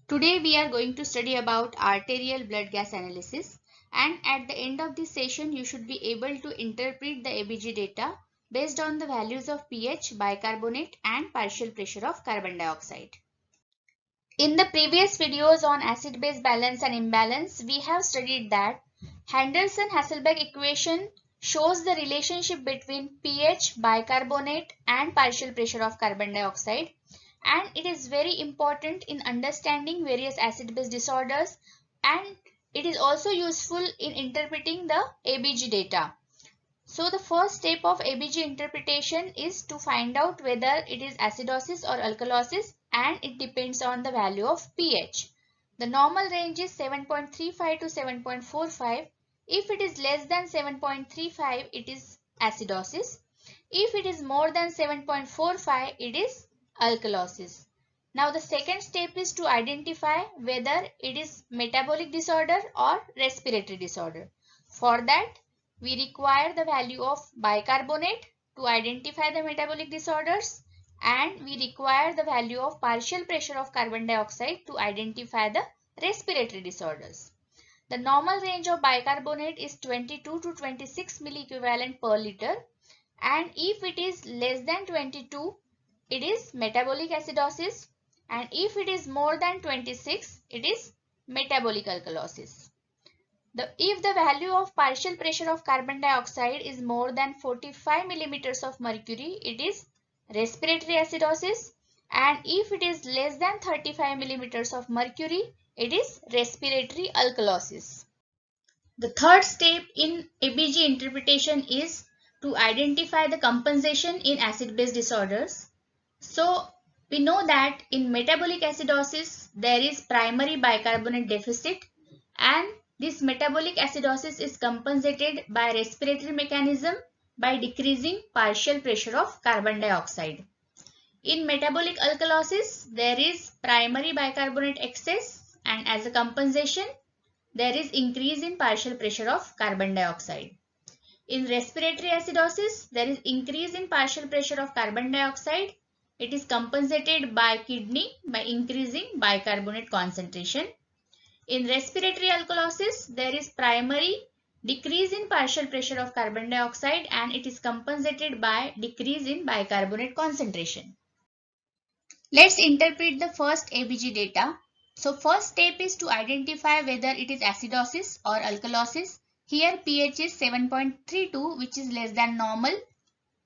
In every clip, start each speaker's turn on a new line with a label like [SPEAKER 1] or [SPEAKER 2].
[SPEAKER 1] Today we are going to study about arterial blood gas analysis, and at the end of this session you should be able to interpret the ABG data based on the values of pH, bicarbonate and partial pressure of carbon dioxide. In the previous videos on acid-base balance and imbalance, we have studied that Henderson-Hasselbalch equation shows the relationship between pH, bicarbonate and partial pressure of carbon dioxide, and it is very important in understanding various acid-base disorders, and it is also useful in interpreting the ABG data. So the first step of ABG interpretation is to find out whether it is acidosis or alkalosis, and it depends on the value of pH. The normal range is 7.35 to 7.45. If it is less than 7.35, it is acidosis. If it is more than 7.45, it is alkalosis. Now the second step is to identify whether it is metabolic disorder or respiratory disorder. For that, we require the value of bicarbonate to identify the metabolic disorders, and we require the value of partial pressure of carbon dioxide to identify the respiratory disorders. The normal range of bicarbonate is 22 to 26 milliequivalent per liter, and if it is less than 22, it is metabolic acidosis, and if it is more than 26, it is metabolic alkalosis. If the value of partial pressure of carbon dioxide is more than 45 millimeters of mercury, it is respiratory acidosis, and if it is less than 35 millimeters of mercury, it is respiratory alkalosis. The third step in ABG interpretation is to identify the compensation in acid-base disorders. So we know that in metabolic acidosis there is primary bicarbonate deficit, and this metabolic acidosis is compensated by respiratory mechanism by decreasing partial pressure of carbon dioxide. In metabolic alkalosis, there is primary bicarbonate excess, and as a compensation, there is increase in partial pressure of carbon dioxide. In respiratory acidosis, there is increase in partial pressure of carbon dioxide. It is compensated by kidney by increasing bicarbonate concentration. In respiratory alkalosis, there is primary decrease in partial pressure of carbon dioxide, and it is compensated by decrease in bicarbonate concentration. Let's interpret the first ABG data. So first step is to identify whether it is acidosis or alkalosis. Here pH is 7.32, which is less than normal,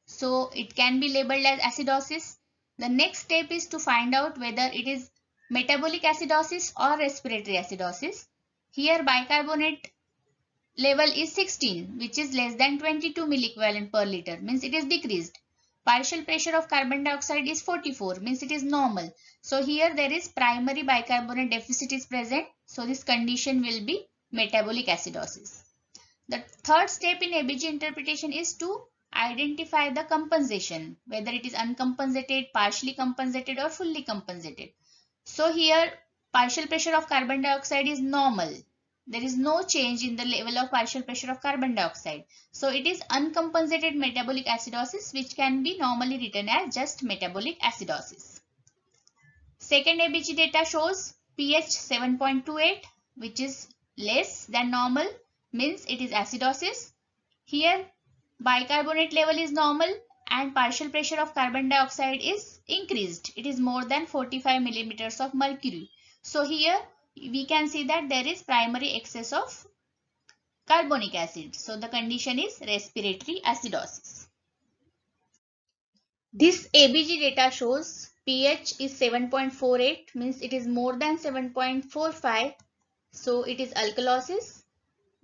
[SPEAKER 1] so it can be labeled as acidosis. The next step is to find out whether it is metabolic acidosis or respiratory acidosis. Here bicarbonate level is 16, which is less than 22 milliequivalent per liter, means it is decreased. Partial pressure of carbon dioxide is 44, means it is normal. So here there is primary bicarbonate deficit is present, so this condition will be metabolic acidosis. The third step in ABG interpretation is to identify the compensation, whether it is uncompensated, partially compensated or fully compensated. So here partial pressure of carbon dioxide is normal. There is no change in the level of partial pressure of carbon dioxide. So it is uncompensated metabolic acidosis, which can be normally written as just metabolic acidosis. Second ABG data shows pH 7.28, which is less than normal, means it is acidosis. Here bicarbonate level is normal and partial pressure of carbon dioxide is increased. It is more than 45 millimeters of mercury. So here we can see that there is primary excess of carbonic acid. So the condition is respiratory acidosis. This ABG data shows pH is 7.48, means it is more than 7.45. So it is alkalosis.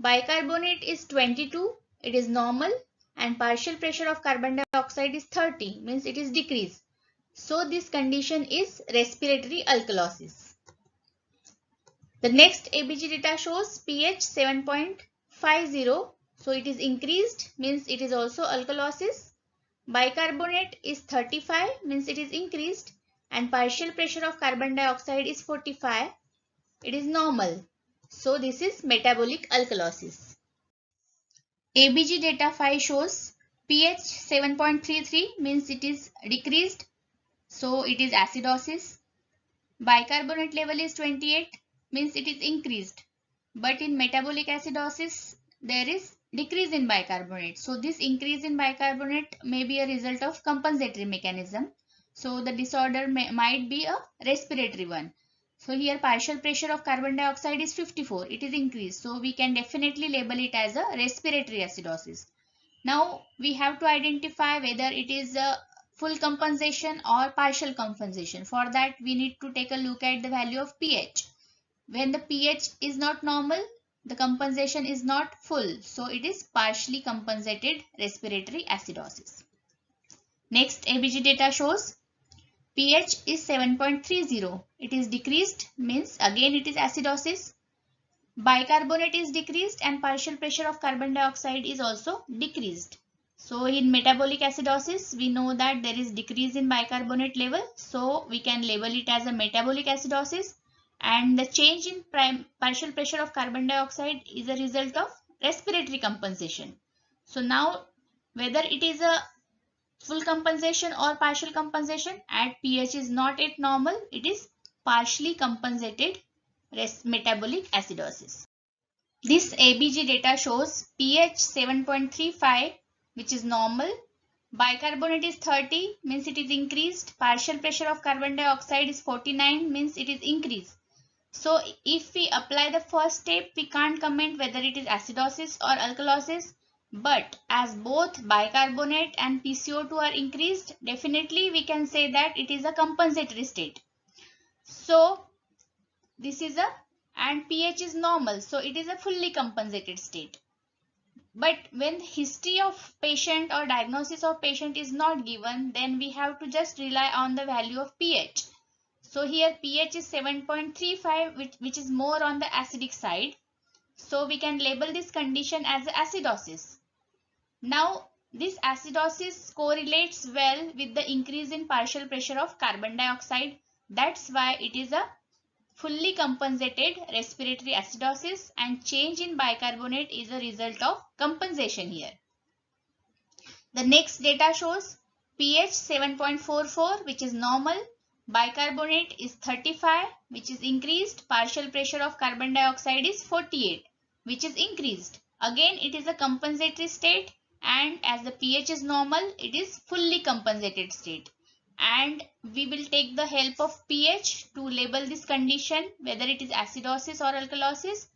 [SPEAKER 1] Bicarbonate is 22, it is normal, and partial pressure of carbon dioxide is 30, means it is decreased. So this condition is respiratory alkalosis. The next ABG data shows pH 7.50, so it is increased, means it is also alkalosis. Bicarbonate is 35, means it is increased, and partial pressure of carbon dioxide is 45, it is normal. So this is metabolic alkalosis. ABG data 5 shows pH 7.33, means it is decreased, so it is acidosis. Bicarbonate level is 28, means it is increased. But in metabolic acidosis, there is decrease in bicarbonate. So this increase in bicarbonate may be a result of compensatory mechanism. So the disorder might be a respiratory one. So here partial pressure of carbon dioxide is 54. It is increased. So we can definitely label it as a respiratory acidosis. Now we have to identify whether it is a full compensation or partial compensation. For that we need to take a look at the value of pH. When the pH is not normal, the compensation is not full. So it is partially compensated respiratory acidosis. Next ABG data shows pH is 7.30. It is decreased, means again it is acidosis. Bicarbonate is decreased and partial pressure of carbon dioxide is also decreased. So in metabolic acidosis, we know that there is decrease in bicarbonate level. So we can label it as a metabolic acidosis. And the change in partial pressure of carbon dioxide is a result of respiratory compensation. So now whether it is a full compensation or partial compensation, at pH is not at normal, it is partially compensated metabolic acidosis. This ABG data shows pH 7.35, which is normal. Bicarbonate is 30, means it is increased. Partial pressure of carbon dioxide is 49, means it is increased. So if we apply the first step, we can't comment whether it is acidosis or alkalosis. But as both bicarbonate and PCO2 are increased, definitely we can say that it is a compensatory state. So this is and pH is normal, so it is a fully compensated state. But when history of patient or diagnosis of patient is not given, then we have to just rely on the value of pH. So here pH is 7.35, which is more on the acidic side. So we can label this condition as acidosis. Now this acidosis correlates well with the increase in partial pressure of carbon dioxide. That's why it is a fully compensated respiratory acidosis, and change in bicarbonate is a result of compensation here. The next data shows pH 7.44, which is normal. Bicarbonate is 35, which is increased. Partial pressure of carbon dioxide is 48, which is increased. Again it is a compensatory state, and as the pH is normal, it is fully compensated state. And we will take the help of pH to label this condition whether it is acidosis or alkalosis.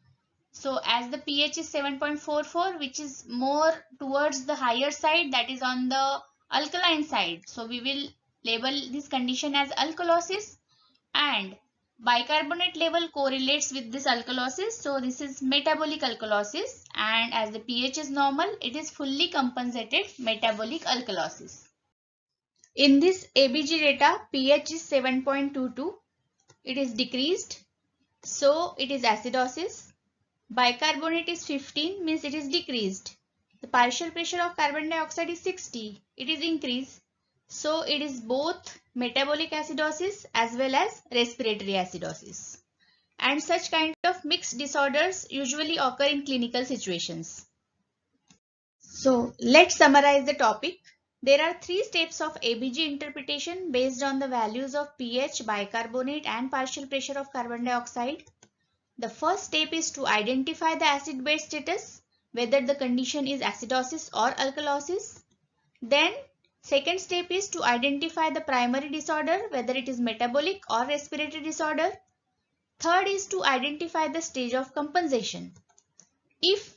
[SPEAKER 1] So as the pH is 7.44, which is more towards the higher side, that is on the alkaline side, so we will label this condition as alkalosis. And bicarbonate level correlates with this alkalosis, so this is metabolic alkalosis. And as the pH is normal, it is fully compensated metabolic alkalosis. In this ABG data, pH is 7.22. It is decreased, so it is acidosis. Bicarbonate is 15, means it is decreased. The partial pressure of carbon dioxide is 60. It is increased, so it is both metabolic acidosis as well as respiratory acidosis. And such kind of mixed disorders usually occur in clinical situations. So let's summarize the topic. There are 3 steps of ABG interpretation based on the values of pH, bicarbonate and partial pressure of carbon dioxide. The first step is to identify the acid-base status, whether the condition is acidosis or alkalosis. Then second step is to identify the primary disorder, whether it is metabolic or respiratory disorder. Third is to identify the stage of compensation. If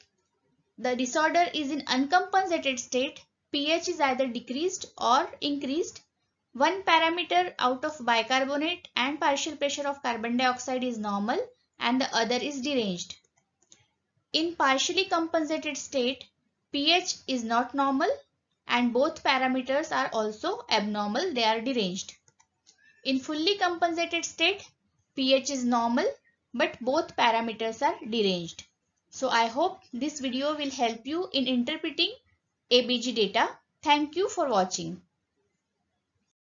[SPEAKER 1] the disorder is in uncompensated state, pH is either decreased or increased. One parameter out of bicarbonate and partial pressure of carbon dioxide is normal and the other is deranged. In partially compensated state, pH is not normal and both parameters are also abnormal, they are deranged. In fully compensated state, pH is normal but both parameters are deranged. So I hope this video will help you in interpreting ABG data. Thank you for watching.